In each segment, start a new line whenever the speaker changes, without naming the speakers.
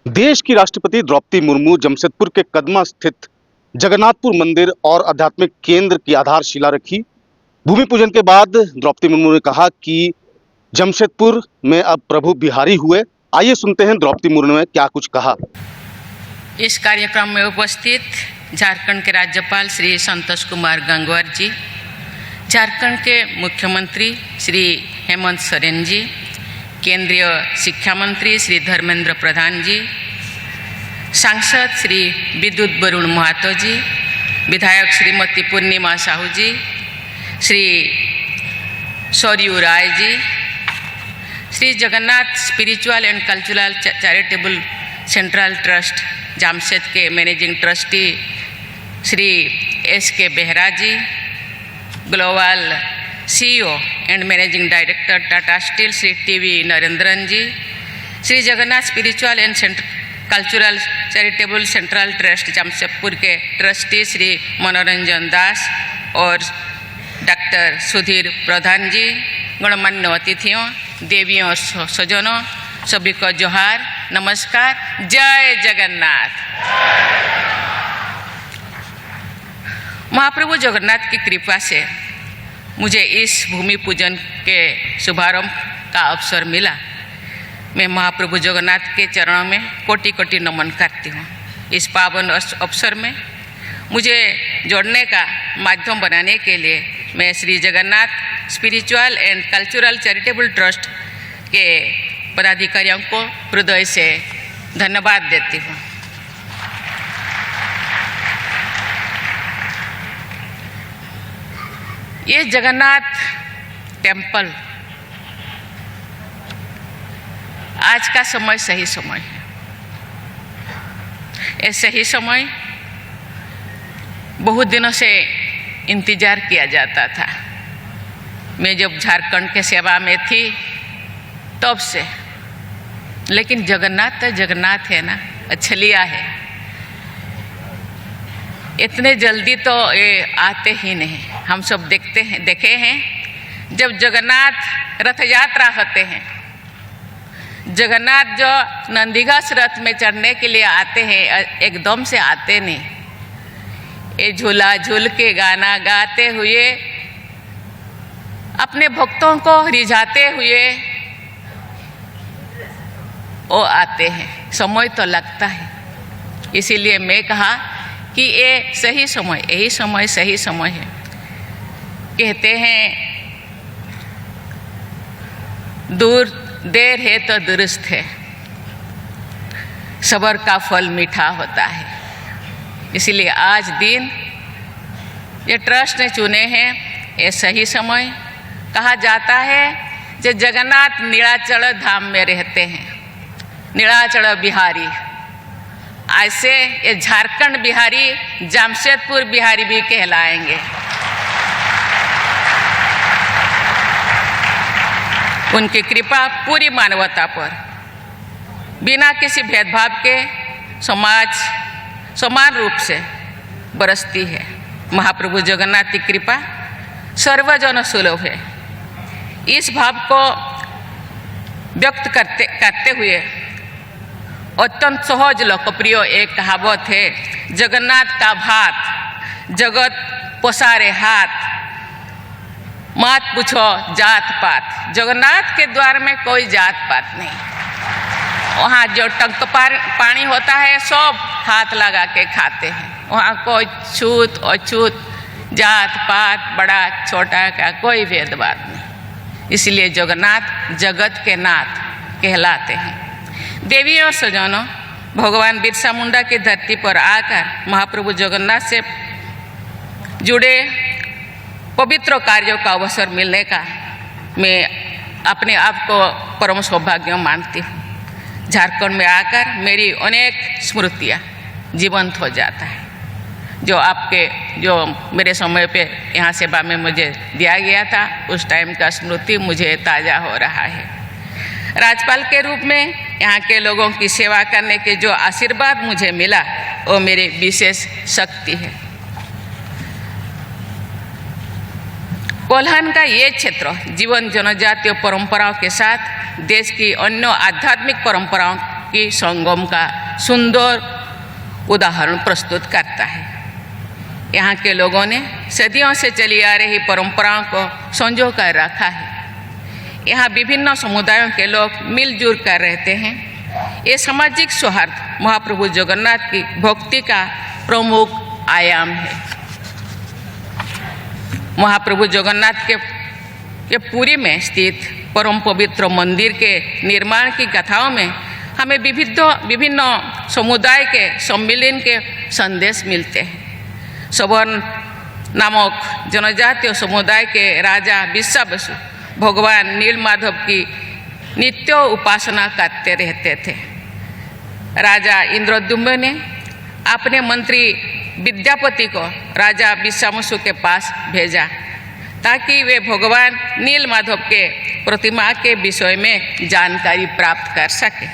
देश की राष्ट्रपति द्रौपदी मुर्मू जमशेदपुर के कदमा स्थित जगन्नाथपुर मंदिर और आध्यात्मिक केंद्र की आधारशिला रखी। भूमि पूजन के बाद द्रौपदी मुर्मू ने कहा कि जमशेदपुर में अब प्रभु बिहारी हुए। आइए सुनते हैं द्रौपदी मुर्मू ने क्या कुछ कहा।
इस कार्यक्रम में उपस्थित झारखंड के राज्यपाल श्री संतोष कुमार गंगवार जी, झारखंड के मुख्यमंत्री श्री हेमंत सोरेन जी, केंद्रीय शिक्षा मंत्री श्री धर्मेंद्र प्रधान जी, सांसद श्री विद्युत वरुण महतो जी, विधायक Shrimati Purnima Sahu ji, Shri Saryu Rai ji, Shri Jagannath spiritual and cultural charitable central trust Jamshed के managing trustee Shri S K. Behera ji, global CEO and managing director Tata steel Shri T V. Narendran ji, Shri Jagannath spiritual and cultural charitable central trust Jamshedpur के ट्रस्टी श्री मनोरंजन दास और डॉक्टर सुधीर प्रधान जी, गणमान्य अतिथियों, देवियों, सज्जनों, सभी को जोहार, नमस्कार, जय जगन्नाथ। महाप्रभु जगन्नाथ की कृपा से मुझे इस भूमि पूजन के शुभारंभ का अवसर मिला। मैं महाप्रभु जगन्नाथ के चरणों में कोटि कोटि नमन करती हूँ। इस पावन अवसर में मुझे जोड़ने का माध्यम बनाने के लिए मैं Shri Jagannath spiritual and cultural charitable trust के पदाधिकारियों को हृदय से धन्यवाद देती हूँ। ये जगन्नाथ टेम्पल आज का समय सही समय है। ये सही समय बहुत दिनों से इंतज़ार किया जाता था। मैं जब झारखंड के सेवा में थी तब से, लेकिन जगन्नाथ तो जगन्नाथ है ना, अछलिया है। इतने जल्दी तो ये आते ही नहीं। हम सब देखे हैं जब जगन्नाथ रथ यात्रा होते हैं, जगन्नाथ जो नंदीघोष रथ में चढ़ने के लिए आते हैं, एकदम से आते नहीं। ये झूला झूल के गाना गाते हुए, अपने भक्तों को रिझाते हुए वो आते हैं। समय तो लगता है, इसीलिए मैं कहा कि ये सही समय, यही समय सही समय है। कहते हैं देर है तो दुरुस्त है, सब्र का फल मीठा होता है। इसीलिए आज दिन ये ट्रस्ट ने चुने हैं, ये सही समय। कहा जाता है जो जगन्नाथ नीलाचल धाम में रहते हैं, नीलाचल बिहारी, ऐसे ये झारखंड बिहारी जमशेदपुर बिहारी भी कहलाएंगे। उनकी कृपा पूरी मानवता पर बिना किसी भेदभाव के समाज समान रूप से बरसती है। महाप्रभु जगन्नाथ की कृपा सर्वजन सुलभ है। इस भाव को व्यक्त करते हुए अत्यंत सहज लोकप्रिय एक कहावत है, जगन्नाथ का भात जगत पसारे हाथ, मत पूछो जात पात। जगन्नाथ के द्वार में कोई जात पात नहीं। वहाँ जो टंक पानी होता है सब हाथ लगा के खाते हैं। वहाँ कोई छूत अछूत, जात पात, बड़ा छोटा का कोई भेदभाव नहीं। इसलिए जगन्नाथ जगत के नाथ कहलाते हैं। देवियों सज्जनों, भगवान बिरसा मुंडा की धरती पर आकर महाप्रभु जगन्नाथ से जुड़े पवित्र कार्यों का अवसर मिलने का मैं अपने आप को परम सौभाग्य मानती हूँ। झारखंड में आकर मेरी अनेक स्मृतियाँ जीवंत हो जाता है। जो मेरे समय पे यहाँ सेवा में मुझे दिया गया था, उस टाइम का स्मृति मुझे ताज़ा हो रहा है। राज्यपाल के रूप में यहाँ के लोगों की सेवा करने के जो आशीर्वाद मुझे मिला, वो मेरी विशेष शक्ति है। कोल्हान का ये क्षेत्र जीवन जनजातीय परंपराओं के साथ देश की अन्य आध्यात्मिक परंपराओं की संगम का सुंदर उदाहरण प्रस्तुत करता है। यहाँ के लोगों ने सदियों से चली आ रही परंपराओं को संजो कर रखा है। यहाँ विभिन्न समुदायों के लोग मिलजुल कर रहते हैं। ये सामाजिक सौहार्द महाप्रभु जगन्नाथ की भक्ति का प्रमुख आयाम है। महाप्रभु जगन्नाथ के पुरी में स्थित परम पवित्र मंदिर के निर्माण की कथाओं में हमें विभिन्न समुदाय के सम्मिलन के संदेश मिलते हैं। सवर्ण नामक जनजातीय समुदाय के राजा विश्वावसु भगवान नीलमाधव की नित्य उपासना करते रहते थे। राजा इंद्रद्युम्न ने अपने मंत्री विद्यापति को राजा विश्वावसु के पास भेजा ताकि वे भगवान नीलमाधव के प्रतिमा के विषय में जानकारी प्राप्त कर सके।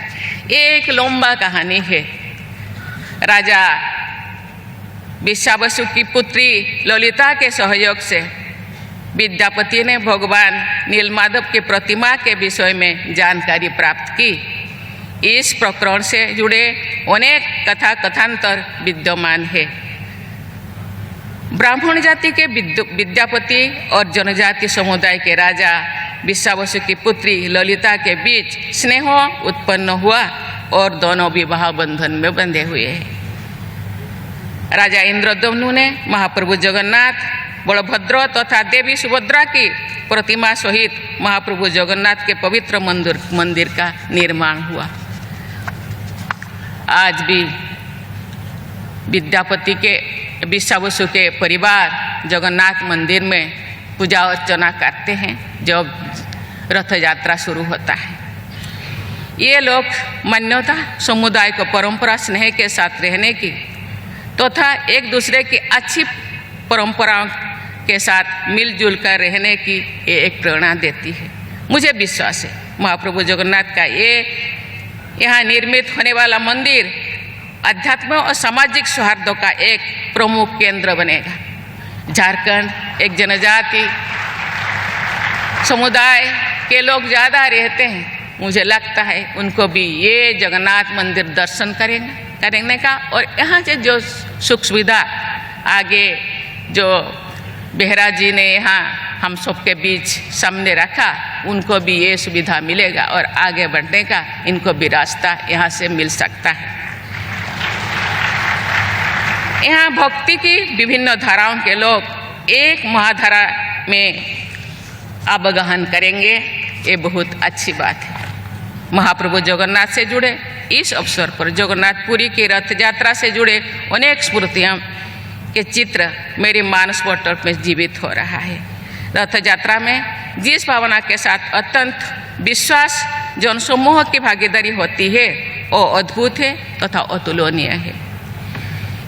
ये एक लंबा कहानी है। राजा विश्वावसु की पुत्री ललिता के सहयोग से विद्यापति ने भगवान नीलमाधव की प्रतिमा के विषय में जानकारी प्राप्त की। इस प्रकरण से जुड़े अनेक कथा कथांतर विद्यमान है। ब्राह्मण जाति के विद्यापति और जनजाति समुदाय के राजा विश्वावसु की पुत्री ललिता के बीच स्नेह उत्पन्न हुआ और दोनों विवाह बंधन में बंधे हुए हैं। राजा इंद्रद्युम्न ने महाप्रभु जगन्नाथ, बलभद्र तथा देवी सुभद्रा की प्रतिमा सहित महाप्रभु जगन्नाथ के पवित्र मंदिर का निर्माण हुआ। आज भी विद्यापति के विश्वावसु के परिवार जगन्नाथ मंदिर में पूजा अर्चना करते हैं जब रथ यात्रा शुरू होता है। ये लोग मान्यता समुदाय को परंपरा स्नेह के साथ रहने की तथा एक दूसरे की अच्छी परंपराओं के साथ मिलजुल कर रहने की ये एक प्रेरणा देती है। मुझे विश्वास है महाप्रभु जगन्नाथ का ये यहाँ निर्मित होने वाला मंदिर अध्यात्म और सामाजिक सौहार्द का एक प्रमुख केंद्र बनेगा। झारखंड एक जनजाति समुदाय के लोग ज़्यादा रहते हैं। मुझे लगता है उनको भी ये जगन्नाथ मंदिर दर्शन करने का और यहाँ से जो सुख सुविधा आगे जो बेहरा जी ने यहाँ हम सबके बीच सामने रखा, उनको भी ये सुविधा मिलेगा और आगे बढ़ने का इनको भी रास्ता यहाँ से मिल सकता है। यहाँ भक्ति की विभिन्न धाराओं के लोग एक महाधारा में अवगाहन करेंगे, ये बहुत अच्छी बात है। महाप्रभु जगन्नाथ से जुड़े इस अवसर पर जगन्नाथपुरी की रथ यात्रा से जुड़े अनेक स्मृतियाँ के चित्र मेरे मानस पटल में जीवित हो रहा है। रथ यात्रा में जिस भावना के साथ अत्यंत विश्वास जनसमूह की भागीदारी होती है वो अद्भुत है तथा अतुलनीय है।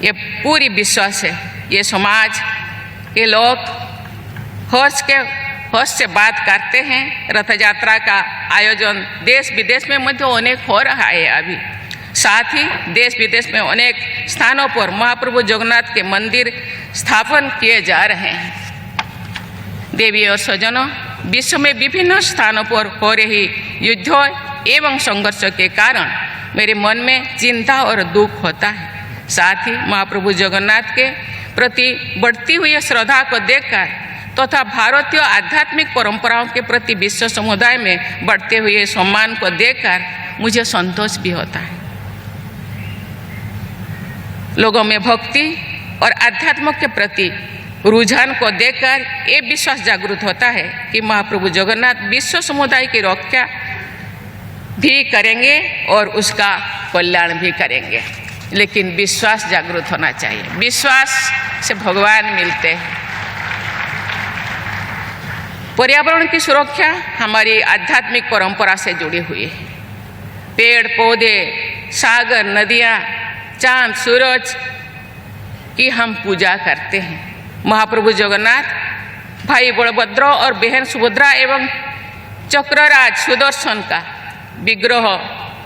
ये पूरी विश्वास है ये समाज के लोग हर्ष से बात करते हैं। रथ यात्रा का आयोजन देश विदेश में मध्य अनेक हो रहा है अभी। साथ ही देश विदेश में अनेक स्थानों पर महाप्रभु जगन्नाथ के मंदिर स्थापन किए जा रहे हैं। देवी और स्वजनों, विश्व में विभिन्न स्थानों पर हो रही युद्धों एवं संघर्ष के कारण मेरे मन में चिंता और दुख होता है। साथ ही महाप्रभु जगन्नाथ के प्रति बढ़ती हुई श्रद्धा को देखकर तथा भारतीय आध्यात्मिक परंपराओं के प्रति विश्व समुदाय में बढ़ते हुए सम्मान को देखकर मुझे संतोष भी होता है। लोगों में भक्ति और आध्यात्म के प्रति रुझान को देखकर ये विश्वास जागृत होता है कि महाप्रभु जगन्नाथ विश्व समुदाय की रक्षा भी करेंगे और उसका कल्याण भी करेंगे। लेकिन विश्वास जागृत होना चाहिए। विश्वास से भगवान मिलते हैं। पर्यावरण की सुरक्षा हमारी आध्यात्मिक परंपरा से जुड़ी हुई है। पेड़ पौधे, सागर, नदियाँ, चांद, सूरज की हम पूजा करते हैं। महाप्रभु जगन्नाथ भाई बलभद्र और बहन सुभद्रा एवं चक्रराज सुदर्शन का विग्रह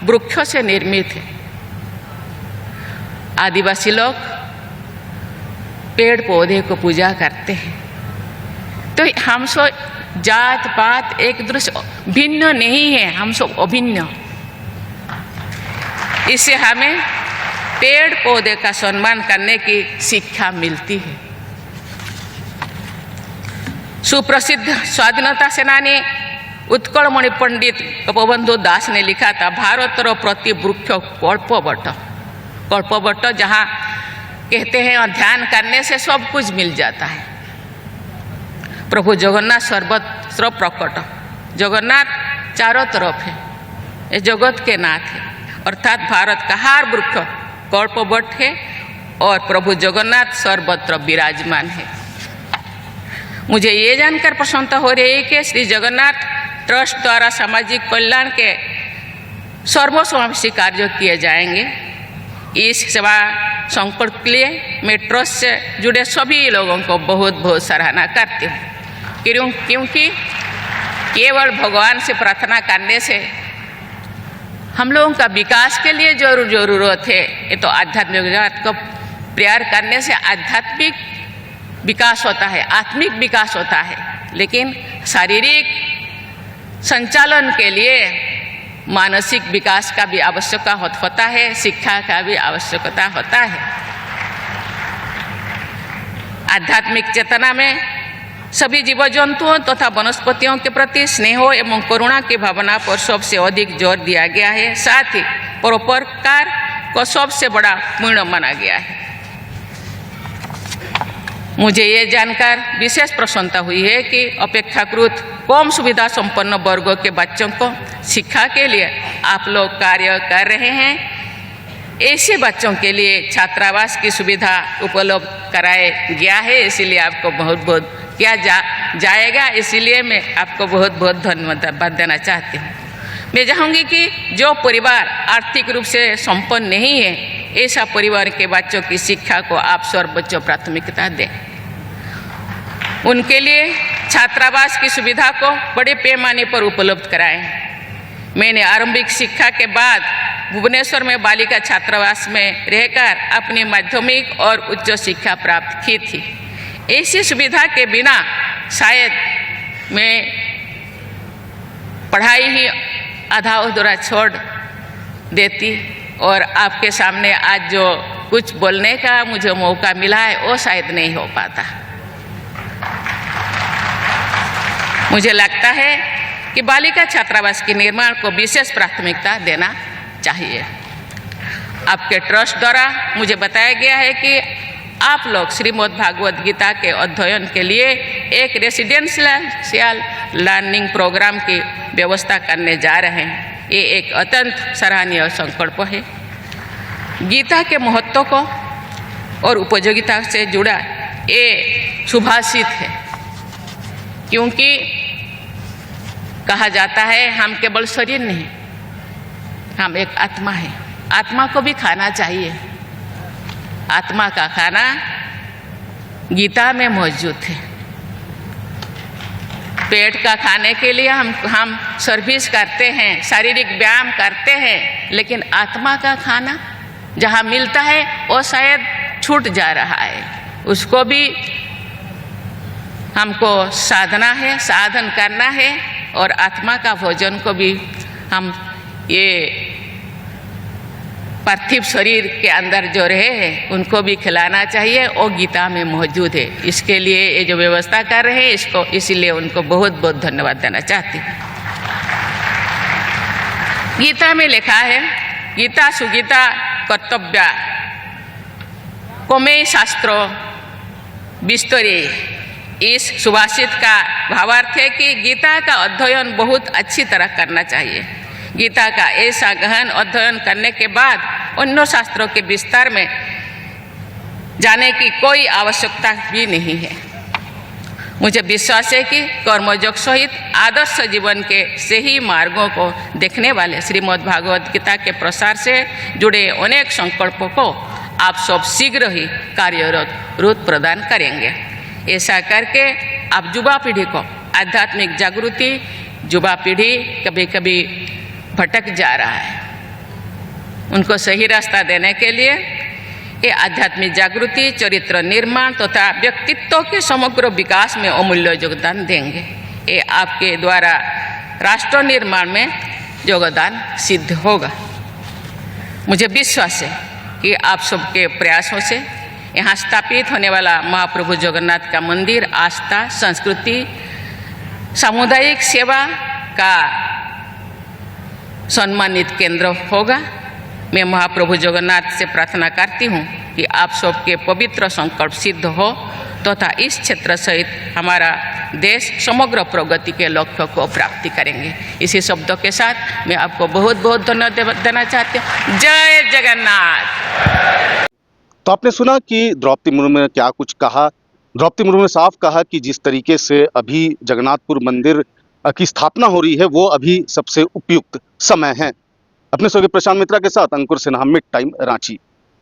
वृक्षों से निर्मित है। आदिवासी लोग पेड़ पौधे को पूजा करते हैं। तो हम सब जात पात एक दूसरे भिन्न नहीं है, हम सब अभिन्न। इससे हमें पेड़ पौधे का सम्मान करने की शिक्षा मिलती है। सुप्रसिद्ध स्वाधीनता सेनानी उत्कलमणि पंडित गोपबंधु दास ने लिखा था, भारतर प्रति वृक्ष कल्पवट। कल्पवट जहाँ कहते हैं ध्यान करने से सब कुछ मिल जाता है। प्रभु जगन्नाथ सर्वत्र प्रकट, जगन्नाथ चारों तरफ है, ये जगत के नाथ है, अर्थात भारत का हर वृक्ष कल्पवट है और प्रभु जगन्नाथ सर्वत्र विराजमान है। मुझे ये जानकर प्रसन्नता हो रही है कि श्री जगन्नाथ ट्रस्ट द्वारा सामाजिक कल्याण के सर्वसमावेशी कार्य किए जाएंगे। इस सेवा संकल्प के लिए मैं ट्रस्ट से जुड़े सभी लोगों को बहुत बहुत सराहना करती हूँ, क्योंकि केवल भगवान से प्रार्थना करने से हम लोगों का विकास के लिए जरूरत है। ये तो आध्यात्मिक जगत को प्यार करने से आध्यात्मिक विकास होता है, आत्मिक विकास होता है, लेकिन शारीरिक संचालन के लिए मानसिक विकास का भी आवश्यकता होता है, शिक्षा का भी आवश्यकता होता है। आध्यात्मिक चेतना में सभी जीव जंतुओं तथा वनस्पतियों के प्रति स्नेह एवं करुणा की भावना पर सबसे अधिक जोर दिया गया है। साथ ही परोपकार को सबसे बड़ा पुण्य माना गया है। मुझे ये जानकर विशेष प्रसन्नता हुई है कि अपेक्षाकृत कम सुविधा संपन्न वर्गों के बच्चों को शिक्षा के लिए आप लोग कार्य कर रहे हैं। ऐसे बच्चों के लिए छात्रावास की सुविधा उपलब्ध कराया गया है, इसीलिए आपको बहुत बहुत किया जाएगा, इसीलिए मैं आपको बहुत बहुत धन्यवाद देना चाहती हूँ। मैं चाहूँगी कि जो परिवार आर्थिक रूप से संपन्न नहीं है, ऐसा परिवार के बच्चों की शिक्षा को आप सर्वोच्च प्राथमिकता दें। उनके लिए छात्रावास की सुविधा को बड़े पैमाने पर उपलब्ध कराएं। मैंने आरंभिक शिक्षा के बाद भुवनेश्वर में बालिका छात्रावास में रहकर अपनी माध्यमिक और उच्च शिक्षा प्राप्त की थी। ऐसी सुविधा के बिना शायद मैं पढ़ाई ही आधा अधूरा छोड़ देती और आपके सामने आज जो कुछ बोलने का मुझे मौका मिला है वो शायद नहीं हो पाता। मुझे लगता है कि बालिका छात्रावास के निर्माण को विशेष प्राथमिकता देना चाहिए। आपके ट्रस्ट द्वारा मुझे बताया गया है कि आप लोग श्रीमद् भागवत गीता के अध्ययन के लिए एक रेसिडेंशियल लर्निंग प्रोग्राम की व्यवस्था करने जा रहे हैं। ये एक अत्यंत सराहनीय संकल्प है। गीता के महत्व को और उपयोगिता से जुड़ा ये सुभाषित है, क्योंकि कहा जाता है हम केवल शरीर नहीं, हम एक आत्मा है। आत्मा को भी खाना चाहिए। आत्मा का खाना गीता में मौजूद है। पेट का खाने के लिए हम सर्विस करते हैं, शारीरिक व्यायाम करते हैं, लेकिन आत्मा का खाना जहाँ मिलता है वो शायद छूट जा रहा है। उसको भी हमको साधना है, साधन करना है, और आत्मा का भोजन को भी हम ये पार्थिव शरीर के अंदर जो रहे हैं उनको भी खिलाना चाहिए। वो गीता में मौजूद है। इसके लिए ये जो व्यवस्था कर रहे हैं इसीलिए उनको बहुत बहुत धन्यवाद देना चाहती हूँ। गीता में लिखा है, गीता सुगीता कर्तव्या कोमे शास्त्रो विस्तरे। इस सुभाषित का भावार्थ है कि गीता का अध्ययन बहुत अच्छी तरह करना चाहिए। गीता का ऐसा गहन अध्ययन करने के बाद अन्य शास्त्रों के विस्तार में जाने की कोई आवश्यकता भी नहीं है। मुझे विश्वास है कि कर्मयोग सहित आदर्श जीवन के सही मार्गों को देखने वाले श्रीमद् भागवत गीता के प्रसार से जुड़े अनेक संकल्पों को आप सब शीघ्र ही कार्यरत रूप प्रदान करेंगे। ऐसा करके आप युवा पीढ़ी को आध्यात्मिक जागृति, युवा पीढ़ी कभी कभी भटक जा रहा है, उनको सही रास्ता देने के लिए ये आध्यात्मिक जागृति, चरित्र निर्माण तथा व्यक्तित्व के समग्र विकास में अमूल्य योगदान देंगे। ये आपके द्वारा राष्ट्र निर्माण में योगदान सिद्ध होगा। मुझे विश्वास है कि आप सबके प्रयासों से यहाँ स्थापित होने वाला महाप्रभु जगन्नाथ का मंदिर आस्था, संस्कृति, सामुदायिक सेवा का सम्मानित केंद्र होगा। मैं महाप्रभु जगन्नाथ से प्रार्थना करती हूँ कि आप सबके पवित्र संकल्प सिद्ध हो तथा इस क्षेत्र सहित हमारा देश समग्र प्रगति के लक्ष्य को प्राप्ति करेंगे। इसी शब्दों के साथ मैं आपको बहुत बहुत धन्यवाद देना चाहती हूँ। जय जगन्नाथ।
तो आपने सुना कि द्रौपदी मुर्मू ने क्या कुछ कहा। द्रौपदी मुर्मू ने साफ कहा कि जिस तरीके से अभी जगन्नाथपुर मंदिर की स्थापना हो रही है वो अभी सबसे उपयुक्त समय है। अपने सहयोगी प्रशांत मित्रा के साथ अंकुर सिन्हा, मिड टाइम, रांची।